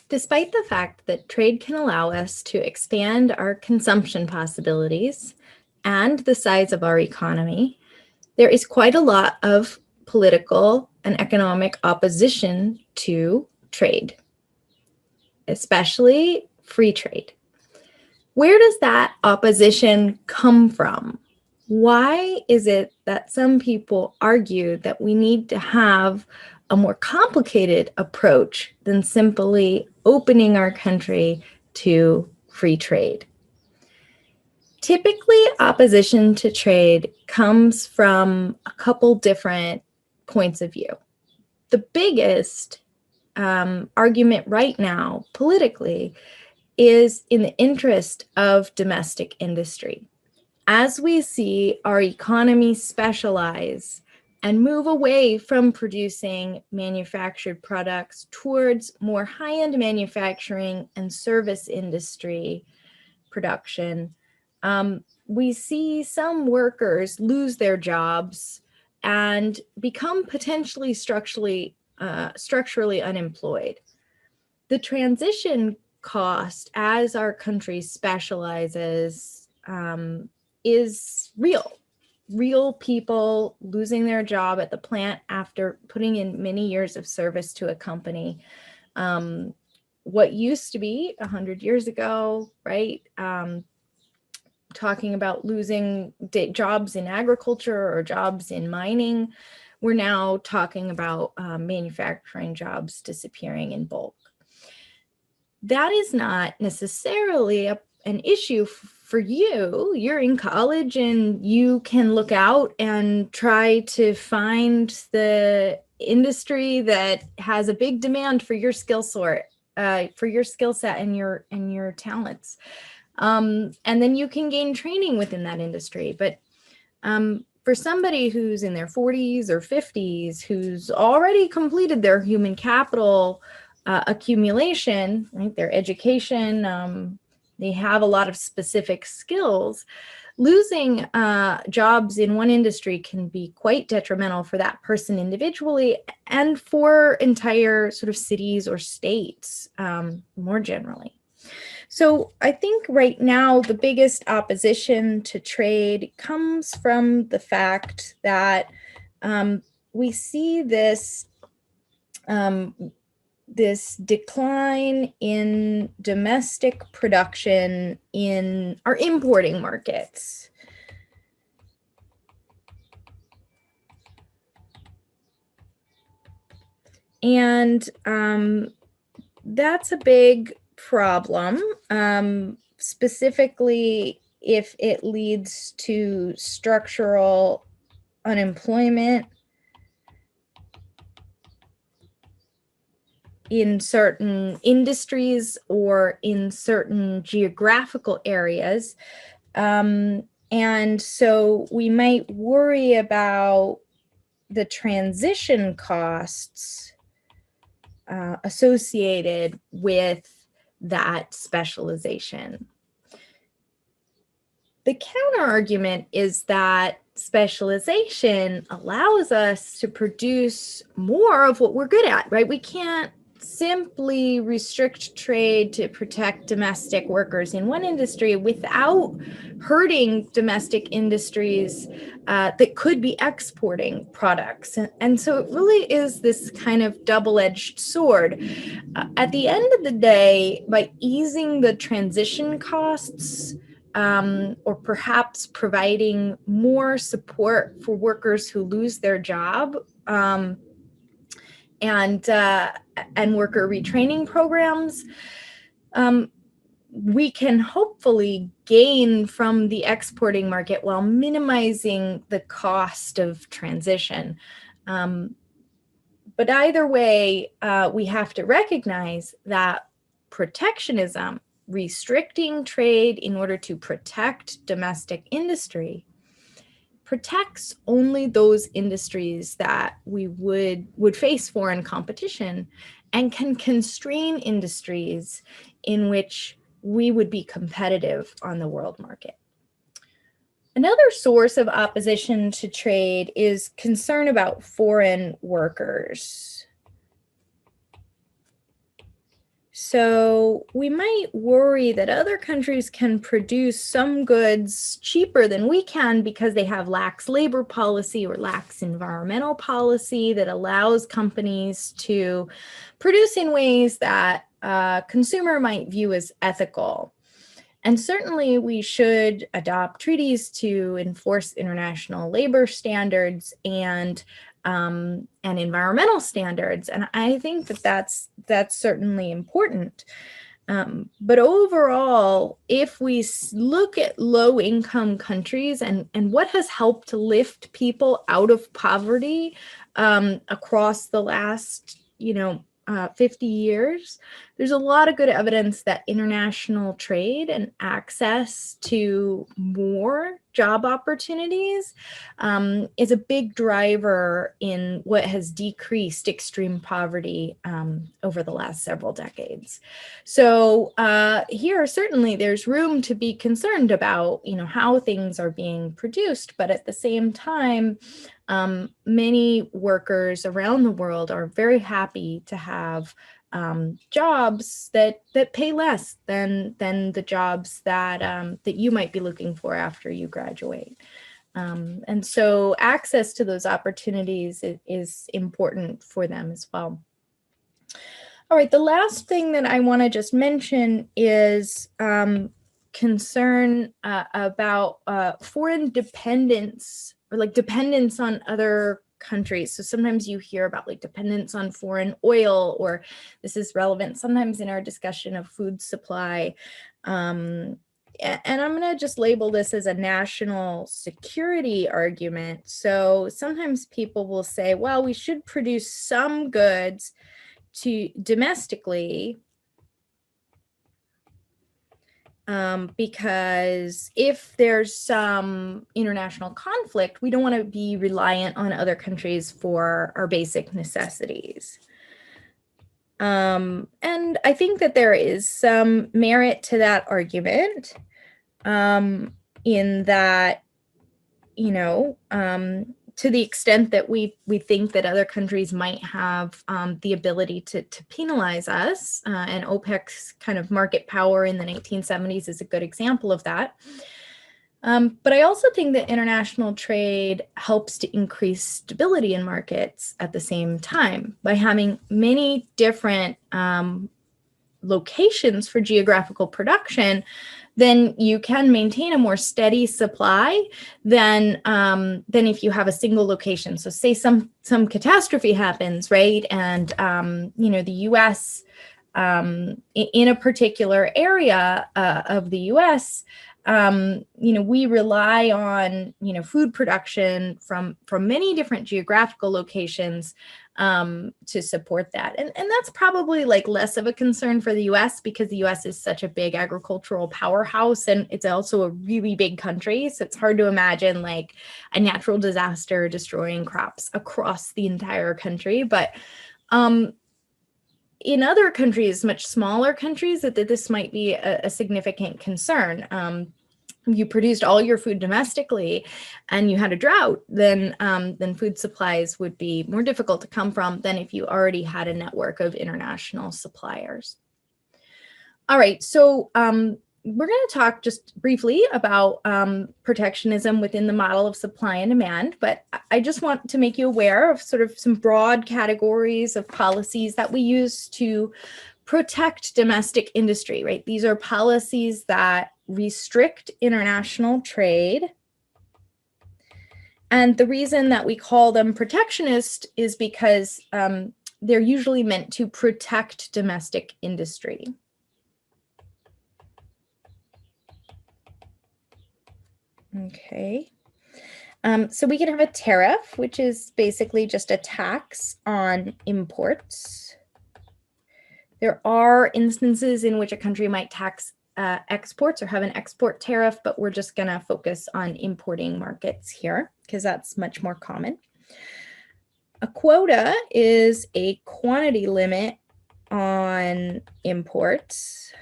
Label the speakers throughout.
Speaker 1: Despite the fact that trade can allow us to expand our consumption possibilities and the size of our economy, there is quite a lot of political and economic opposition to trade, especially free trade. Where does that opposition come from? Why is it that some people argue that we need to have a more complicated approach than simply opening our country to free trade? Typically, opposition to trade comes from a couple different points of view. The biggest argument right now, politically, is in the interest of domestic industry. As we see our economy specialize and move away from producing manufactured products towards more high-end manufacturing and service industry production, we see some workers lose their jobs and become potentially structurally unemployed. The transition cost as our country specializes is real people losing their job at the plant after putting in many years of service to a company. What used to be 100 years ago, right? Talking about losing jobs in agriculture or jobs in mining, we're now talking about manufacturing jobs disappearing in bulk. That is not necessarily an issue for you. You're in college and you can look out and try to find the industry that has a big demand for your skill set and your talents. And then you can gain training within that industry. But for somebody who's in their 40s or 50s, who's already completed their human capital accumulation, right, their education, they have a lot of specific skills, losing jobs in one industry can be quite detrimental for that person individually and for entire sort of cities or states more generally. So I think right now the biggest opposition to trade comes from the fact that we see this decline in domestic production in our importing markets. And that's a big problem, specifically if it leads to structural unemployment in certain industries or in certain geographical areas. And so we might worry about the transition costs associated with that specialization. The counter argument is that specialization allows us to produce more of what we're good at, right? We can't simply restrict trade to protect domestic workers in one industry without hurting domestic industries that could be exporting products. And so it really is this kind of double-edged sword. At the end of the day, by easing the transition costs, or perhaps providing more support for workers who lose their job, and worker retraining programs, we can hopefully gain from the exporting market while minimizing the cost of transition. But either way, we have to recognize that protectionism, restricting trade in order to protect domestic industry, protects only those industries that we would face foreign competition and can constrain industries in which we would be competitive on the world market. Another source of opposition to trade is concern about foreign workers. So we might worry that other countries can produce some goods cheaper than we can because they have lax labor policy or lax environmental policy that allows companies to produce in ways that a consumer might view as ethical. And certainly we should adopt treaties to enforce international labor standards and environmental standards. And I think that that's certainly important. But overall, if we look at low-income countries and what has helped to lift people out of poverty across the last, 50 years, there's a lot of good evidence that international trade and access to more job opportunities is a big driver in what has decreased extreme poverty over the last several decades. So here, certainly there's room to be concerned about, how things are being produced, but at the same time, many workers around the world are very happy to have jobs that pay less than the jobs that that you might be looking for after you graduate. And so access to those opportunities is important for them as well. All right, the last thing that I want to just mention is concern about foreign dependence, or like dependence on other countries. So sometimes you hear about like dependence on foreign oil, or this is relevant sometimes in our discussion of food supply. And I'm going to just label this as a national security argument. So sometimes people will say, well, we should produce some goods to domestically because if there's some international conflict, we don't want to be reliant on other countries for our basic necessities. And I think that there is some merit to that argument in that, to the extent that we think that other countries might have the ability to penalize us, and OPEC's kind of market power in the 1970s is a good example of that. But I also think that international trade helps to increase stability in markets at the same time by having many different locations for geographical production. Then you can maintain a more steady supply than if you have a single location. So say some catastrophe happens, right? And the U.S. In a particular area of the U.S., we rely on food production from many different geographical locations to support that. And that's probably like less of a concern for the US because the US is such a big agricultural powerhouse, and it's also a really big country. So it's hard to imagine like a natural disaster destroying crops across the entire country. But in other countries, much smaller countries, that this might be a significant concern. You produced all your food domestically and you had a drought, then food supplies would be more difficult to come from than if you already had a network of international suppliers. All right, so we're going to talk just briefly about protectionism within the model of supply and demand, but I just want to make you aware of sort of some broad categories of policies that we use to protect domestic industry, right? These are policies that restrict international trade. And the reason that we call them protectionist is because they're usually meant to protect domestic industry. Okay. So we can have a tariff, which is basically just a tax on imports. There are instances in which a country might tax exports or have an export tariff, but we're just going to focus on importing markets here because that's much more common. A quota is a quantity limit on imports.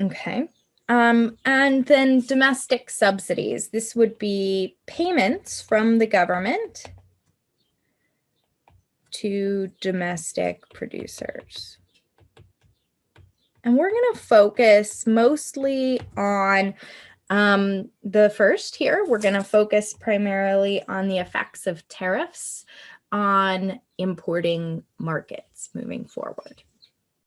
Speaker 1: Okay. And then domestic subsidies. This would be payments from the government to domestic producers. And we're going to focus mostly on the first here. We're going to focus primarily on the effects of tariffs on importing markets moving forward.